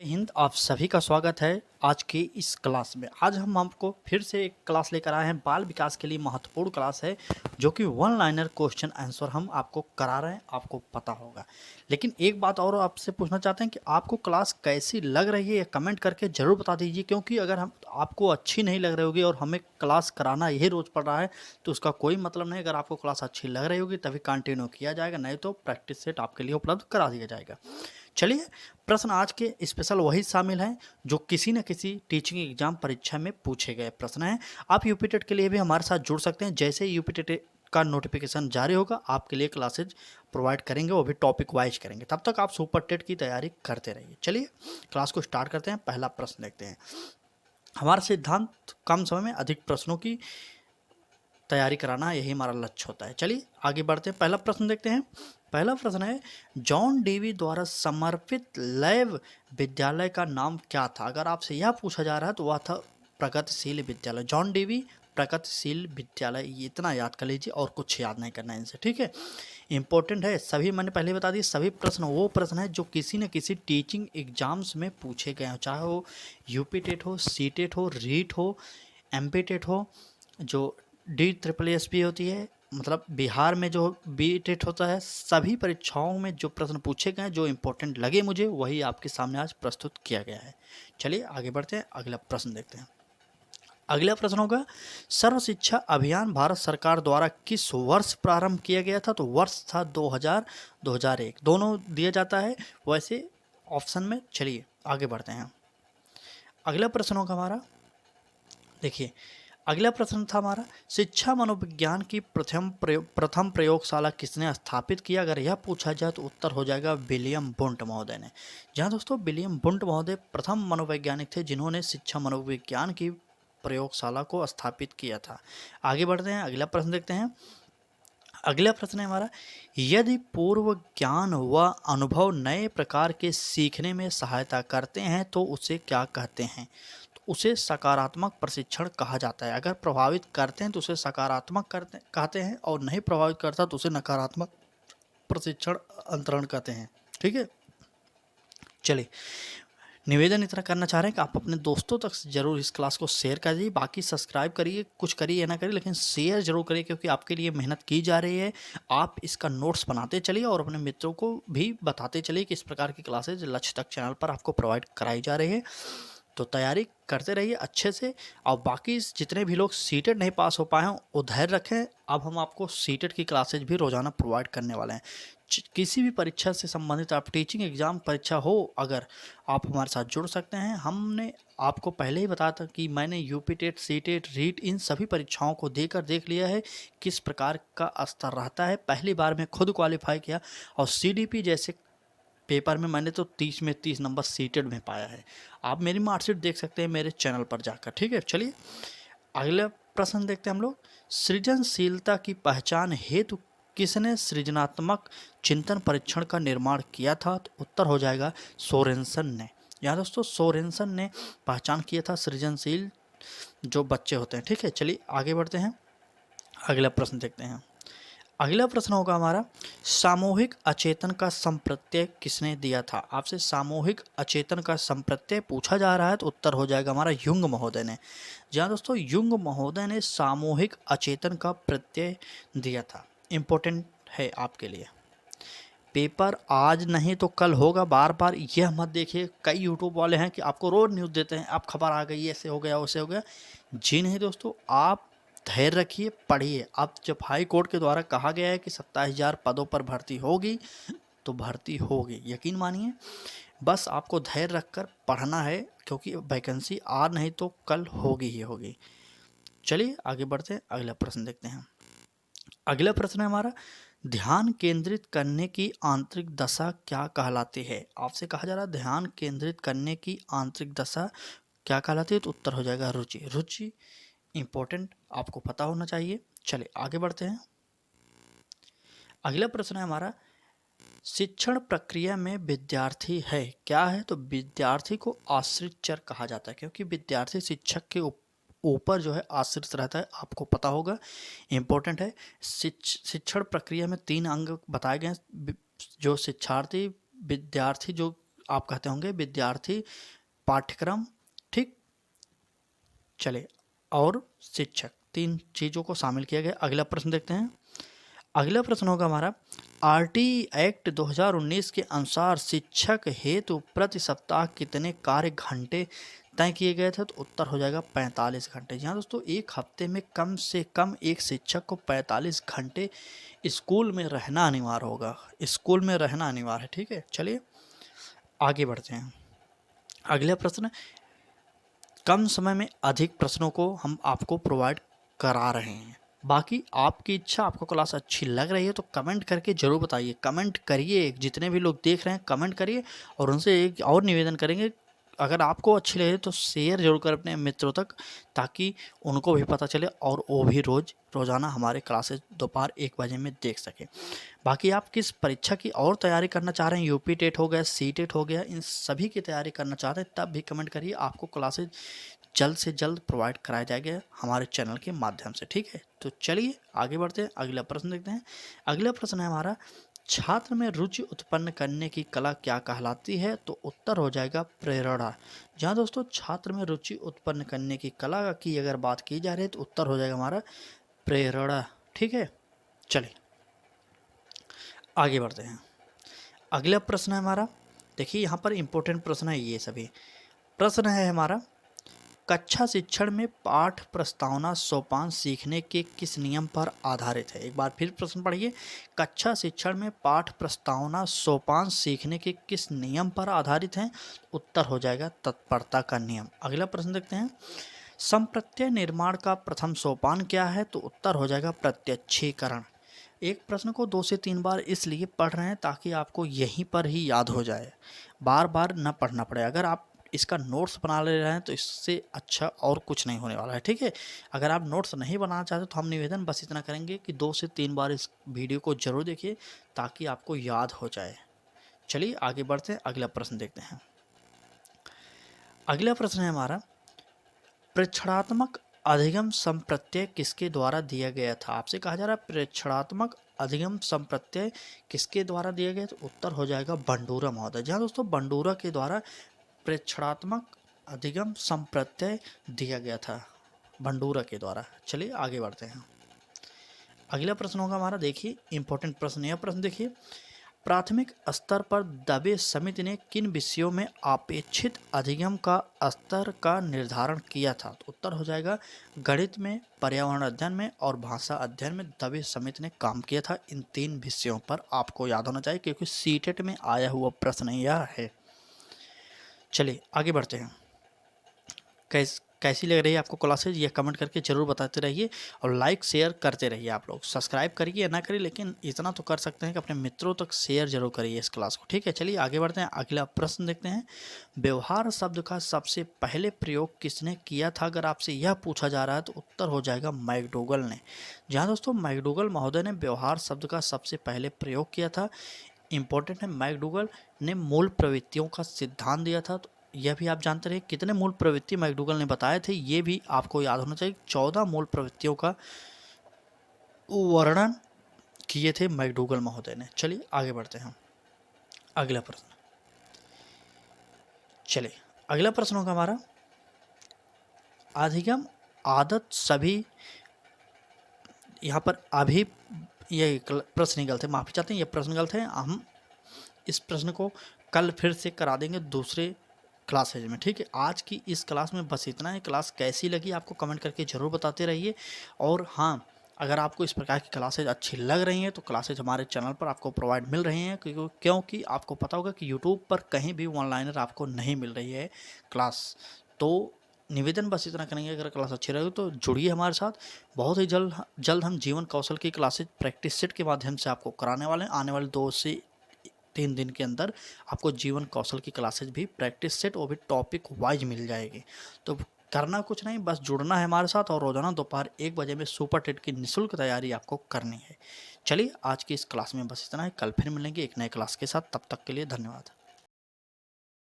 हिंद, आप सभी का स्वागत है आज की इस क्लास में। आज हम आपको फिर से एक क्लास लेकर आए हैं। बाल विकास के लिए महत्वपूर्ण क्लास है जो कि वन लाइनर क्वेश्चन आंसर हम आपको करा रहे हैं, आपको पता होगा। लेकिन एक बात और आपसे पूछना चाहते हैं कि आपको क्लास कैसी लग रही है, ये कमेंट करके ज़रूर बता दीजिए, क्योंकि अगर हम आपको अच्छी नहीं लग रही होगी और हमें क्लास कराना यही रोज़ पड़ रहा है तो उसका कोई मतलब नहीं। अगर आपको क्लास अच्छी लग रही होगी तभी कंटिन्यू किया जाएगा, नहीं तो प्रैक्टिस सेट आपके लिए उपलब्ध करा दिया जाएगा। चलिए, प्रश्न आज के स्पेशल वही शामिल हैं जो किसी न किसी टीचिंग एग्जाम परीक्षा में पूछे गए प्रश्न हैं। आप यूपी टेट के लिए भी हमारे साथ जुड़ सकते हैं। जैसे यूपी टेट का नोटिफिकेशन जारी होगा आपके लिए क्लासेज प्रोवाइड करेंगे, वो भी टॉपिक वाइज करेंगे। तब तक आप सुपर टेट की तैयारी करते रहिए। चलिए क्लास को स्टार्ट करते हैं। पहला प्रश्न देखते हैं। हमारा सिद्धांत कम समय में अधिक प्रश्नों की तैयारी कराना, यही हमारा लक्ष्य होता है। चलिए आगे बढ़ते हैं। पहला प्रश्न देखते हैं। पहला प्रश्न है, जॉन डीवी द्वारा समर्पित लैब विद्यालय का नाम क्या था? अगर आपसे यह पूछा जा रहा है तो वह था प्रगतिशील विद्यालय। जॉन डीवी प्रगतिशील विद्यालय, ये इतना याद कर लीजिए और कुछ याद नहीं करना है इनसे, ठीक है। इंपॉर्टेंट है सभी, मैंने पहले बता दी, सभी प्रश्न वो प्रश्न है जो किसी न किसी टीचिंग एग्जाम्स में पूछे गए हो, चाहे वो यूपी टेट हो, सी टेट हो, रीट हो, एमपी टेट हो, जो DSSP होती है, मतलब बिहार में जो बी टेट होता है, सभी परीक्षाओं में जो प्रश्न पूछे गए जो इंपॉर्टेंट लगे मुझे वही आपके सामने आज प्रस्तुत किया गया है। चलिए आगे बढ़ते हैं, अगला प्रश्न देखते हैं। अगला प्रश्न होगा, सर्व शिक्षा अभियान भारत सरकार द्वारा किस वर्ष प्रारंभ किया गया था? तो वर्ष था 2000 2001, दोनों दिया जाता है वैसे ऑप्शन में। चलिए आगे बढ़ते हैं। अगला प्रश्न होगा हमारा, देखिए अगला प्रश्न था हमारा, शिक्षा मनोविज्ञान की प्रथम प्रयोगशाला किसने स्थापित किया? अगर यह पूछा जाए तो उत्तर हो जाएगा विलियम बुंट महोदय ने। जहाँ दोस्तों विलियम बुंट महोदय प्रथम मनोवैज्ञानिक थे जिन्होंने शिक्षा मनोविज्ञान की प्रयोगशाला को स्थापित किया था। आगे बढ़ते हैं, अगला प्रश्न देखते हैं। अगला प्रश्न है हमारा, यदि पूर्व ज्ञान व अनुभव नए प्रकार के सीखने में सहायता करते हैं तो उसे क्या कहते हैं? तो उसे सकारात्मक प्रशिक्षण कहा जाता है। अगर प्रभावित करते हैं तो उसे सकारात्मक कहते हैं, और नहीं प्रभावित करता तो उसे नकारात्मक प्रशिक्षण अंतरण कहते हैं, ठीक है। चलिए, निवेदन इतना करना चाह रहे हैं कि आप अपने दोस्तों तक जरूर इस क्लास को शेयर कर दीजिए। बाकी सब्सक्राइब करिए, कुछ करिए या ना करिए, लेकिन शेयर जरूर करिए क्योंकि आपके लिए मेहनत की जा रही है। आप इसका नोट्स बनाते चलिए और अपने मित्रों को भी बताते चलिए कि इस प्रकार की क्लासेज लक्ष्य तक चैनल पर आपको प्रोवाइड कराई जा रही है। तो तैयारी करते रहिए अच्छे से। और बाकी जितने भी लोग सीटेट नहीं पास हो पाए हैं वो धैर्य रखें, अब हम आपको सीटेट की क्लासेज भी रोज़ाना प्रोवाइड करने वाले हैं। किसी भी परीक्षा से संबंधित, आप टीचिंग एग्ज़ाम परीक्षा हो, अगर आप हमारे साथ जुड़ सकते हैं। हमने आपको पहले ही बताया था कि मैंने UP TET, C TET, REET इन सभी परीक्षाओं को देख लिया है किस प्रकार का स्तर रहता है। पहली बार में खुद क्वालिफाई किया, और CDP जैसे पेपर में मैंने तो 30 में 30 नंबर सीटेड में पाया है। आप मेरी मार्कशीट देख सकते हैं मेरे चैनल पर जाकर, ठीक है। चलिए अगला प्रश्न देखते हैं हम लोग। सृजनशीलता की पहचान हेतु किसने सृजनात्मक चिंतन परीक्षण का निर्माण किया था? तो उत्तर हो जाएगा सोरेनसन ने। यहाँ दोस्तों सोरेनसन ने पहचान किया था सृजनशील जो बच्चे होते हैं, ठीक है। चलिए आगे बढ़ते हैं, अगला प्रश्न देखते हैं। अगला प्रश्न होगा हमारा, सामूहिक अचेतन का संप्रत्यय किसने दिया था? आपसे सामूहिक अचेतन का संप्रत्यय पूछा जा रहा है तो उत्तर हो जाएगा हमारा युंग महोदय ने। जहाँ दोस्तों युंग महोदय ने सामूहिक अचेतन का प्रत्यय दिया था। इम्पोर्टेंट है आपके लिए। पेपर आज नहीं तो कल होगा, बार बार यह मत देखिए। कई यूट्यूब वाले हैं कि आपको रोज न्यूज़ देते हैं, आप खबर आ गई, ऐसे हो गया वैसे हो गया। जी नहीं दोस्तों, आप धैर्य रखिए, पढ़िए। अब जब हाई कोर्ट के द्वारा कहा गया है कि 27,000 पदों पर भर्ती होगी तो भर्ती होगी, यकीन मानिए। बस आपको धैर्य रखकर पढ़ना है क्योंकि वैकेंसी आज नहीं तो कल होगी ही होगी। चलिए आगे बढ़ते हैं, अगला प्रश्न देखते हैं। अगला प्रश्न है हमारा, ध्यान केंद्रित करने की आंतरिक दशा क्या कहलाती है? आपसे कहा जा रहा है ध्यान केंद्रित करने की आंतरिक दशा क्या कहलाती है? तो उत्तर हो जाएगा रुचि। रुचि इंपॉर्टेंट, आपको पता होना चाहिए। चलिए आगे बढ़ते हैं। अगला प्रश्न है हमारा, शिक्षण प्रक्रिया में विद्यार्थी है क्या है? तो विद्यार्थी को आश्रित चर कहा जाता है क्योंकि विद्यार्थी शिक्षक के ऊपर जो है आश्रित रहता है, आपको पता होगा। इम्पोर्टेंट है। शिक्षण प्रक्रिया में 3 अंग बताए गए हैं। जो शिक्षार्थी, विद्यार्थी जो आप कहते होंगे विद्यार्थी, पाठ्यक्रम, ठीक। चलिए, और शिक्षक, 3 चीज़ों को शामिल किया गया। अगला प्रश्न देखते हैं। अगला प्रश्न होगा हमारा, आरटी एक्ट 2019 के अनुसार शिक्षक हेतु प्रति सप्ताह कितने कार्य घंटे तय किए गए थे? तो उत्तर हो जाएगा 45 घंटे। जी हाँ दोस्तों, एक हफ्ते में कम से कम एक शिक्षक को 45 घंटे स्कूल में रहना अनिवार्य होगा। स्कूल में रहना अनिवार्य है, ठीक है। चलिए आगे बढ़ते हैं। अगला प्रश्न, कम समय में अधिक प्रश्नों को हम आपको प्रोवाइड करा रहे हैं। बाकी आपकी इच्छा, आपको क्लास अच्छी लग रही है तो कमेंट करके ज़रूर बताइए। कमेंट करिए, जितने भी लोग देख रहे हैं कमेंट करिए। और उनसे एक और निवेदन करेंगे, अगर आपको अच्छी लगे तो शेयर जरूर करें अपने मित्रों तक, ताकि उनको भी पता चले और वो भी रोज़ाना हमारे क्लासेस दोपहर 1 बजे में देख सकें। बाकी आप किस परीक्षा की और तैयारी करना चाह रहे हैं, यूपी टेट हो गया, सी टेट हो गया, इन सभी की तैयारी करना चाहते हैं तब भी कमेंट करिए। आपको क्लासेज जल्द से जल्द प्रोवाइड कराया जाएगा हमारे चैनल के माध्यम से, ठीक है। तो चलिए आगे बढ़ते हैं, अगला प्रश्न देखते हैं। अगला प्रश्न है हमारा, छात्र में रुचि उत्पन्न करने की कला क्या कहलाती है? तो उत्तर हो जाएगा प्रेरणा। जहाँ दोस्तों छात्र में रुचि उत्पन्न करने की कला की अगर बात की जा रही है तो उत्तर हो जाएगा हमारा प्रेरणा, ठीक है। चलिए आगे बढ़ते हैं। अगला प्रश्न है हमारा, देखिए यहाँ पर इंपॉर्टेंट प्रश्न है ये सभी। प्रश्न है हमारा, कक्षा शिक्षण में पाठ प्रस्तावना सोपान सीखने के किस नियम पर आधारित है? एक बार फिर प्रश्न पढ़िए। कक्षा शिक्षण में पाठ प्रस्तावना सोपान सीखने के किस नियम पर आधारित है? उत्तर हो जाएगा तत्परता का नियम। अगला प्रश्न देखते हैं। संप्रत्यय निर्माण का प्रथम सोपान क्या है? तो उत्तर हो जाएगा प्रत्यक्षीकरण। एक प्रश्न को 2 से 3 बार इसलिए पढ़ रहे हैं ताकि आपको यहीं पर ही याद हो जाए, बार बार न पढ़ना पड़े। अगर आप इसका नोट्स बना ले रहे हैं तो इससे अच्छा और कुछ नहीं होने वाला है, ठीक है। अगर आप नोट्स नहीं बनाना चाहते तो हम निवेदन बस इतना करेंगे कि 2 से 3 बार इस वीडियो को जरूर देखिए ताकि आपको याद हो जाए। चलिए आगे बढ़ते हैं, अगला प्रश्न देखते हैं। अगला प्रश्न है हमारा, प्रेक्षणात्मक अधिगम संप्रत्यय किसके द्वारा दिया गया था? आपसे कहा जा रहा है प्रेक्षणात्मक अधिगम संप्रत्यय किसके द्वारा दिया गया? तो उत्तर हो जाएगा बंडूरा महोदय। जहाँ दोस्तों बंडूरा के द्वारा प्रेक्षणात्मक अधिगम संप्रत्यय दिया गया था, बंडूरा के द्वारा। चलिए आगे बढ़ते हैं। अगला प्रश्न होगा हमारा, देखिए इंपॉर्टेंट प्रश्न। यह प्रश्न देखिए, प्राथमिक स्तर पर दबे समिति ने किन विषयों में अपेक्षित अधिगम का स्तर का निर्धारण किया था? तो उत्तर हो जाएगा गणित में, पर्यावरण अध्ययन में और भाषा अध्ययन में दबे समिति ने काम किया था। इन 3 विषयों पर आपको याद होना चाहिए क्योंकि सीटेट में आया हुआ प्रश्न यह है। चलिए आगे बढ़ते हैं। कैसी लग रही है आपको क्लासेज, ये कमेंट करके ज़रूर बताते रहिए और लाइक शेयर करते रहिए। आप लोग सब्सक्राइब करिए या ना करिए, लेकिन इतना तो कर सकते हैं कि अपने मित्रों तक शेयर जरूर करिए इस क्लास को, ठीक है। चलिए आगे बढ़ते हैं, अगला प्रश्न देखते हैं। व्यवहार शब्द का सबसे पहले प्रयोग किसने किया था? अगर आपसे यह पूछा जा रहा है तो उत्तर हो जाएगा मैकडूगल ने। जहाँ दोस्तों मैकडूगल महोदय ने व्यवहार शब्द का सबसे पहले प्रयोग किया था। इंपॉर्टेंट है, मैकडूगल ने मूल प्रवृत्तियों का सिद्धांत दिया था। तो यह भी आप जानते रहे कितने मूल प्रवृत्ति मैकडूगल ने बताए थे, ये भी आपको याद होना चाहिए। 14 मूल प्रवृत्तियों का वर्णन किए थे मैकडूगल महोदय ने। चलिए आगे बढ़ते हैं, अगला प्रश्न। चलिए अगला प्रश्न होगा हमारा, अधिगम आदत सभी, यहाँ पर अभी ये प्रश्न गलत है, माफी चाहते हैं, ये प्रश्न गलत है। हम इस प्रश्न को कल फिर से करा देंगे दूसरे क्लासेज में, ठीक है। आज की इस क्लास में बस इतना है। क्लास कैसी लगी आपको कमेंट करके ज़रूर बताते रहिए। और हाँ, अगर आपको इस प्रकार की क्लासेज अच्छी लग रही हैं तो क्लासेज हमारे चैनल पर आपको प्रोवाइड मिल रही हैं, क्योंकि आपको पता होगा कि यूट्यूब पर कहीं भी ऑनलाइनर आपको नहीं मिल रही है क्लास। तो निवेदन बस इतना करेंगे, अगर क्लास अच्छी रहेगी तो जुड़िए हमारे साथ। बहुत ही जल्द हम जीवन कौशल की क्लासेज प्रैक्टिस सेट के माध्यम से आपको कराने वाले हैं। आने वाले 2 से 3 दिन के अंदर आपको जीवन कौशल की क्लासेज भी प्रैक्टिस सेट, वो भी टॉपिक वाइज मिल जाएगी। तो करना कुछ नहीं, बस जुड़ना है हमारे साथ और रोजाना दोपहर 1 बजे में सुपर टेट की निःशुल्क तैयारी आपको करनी है। चलिए आज की इस क्लास में बस इतना है, कल फिर मिलेंगे एक नए क्लास के साथ। तब तक के लिए धन्यवाद।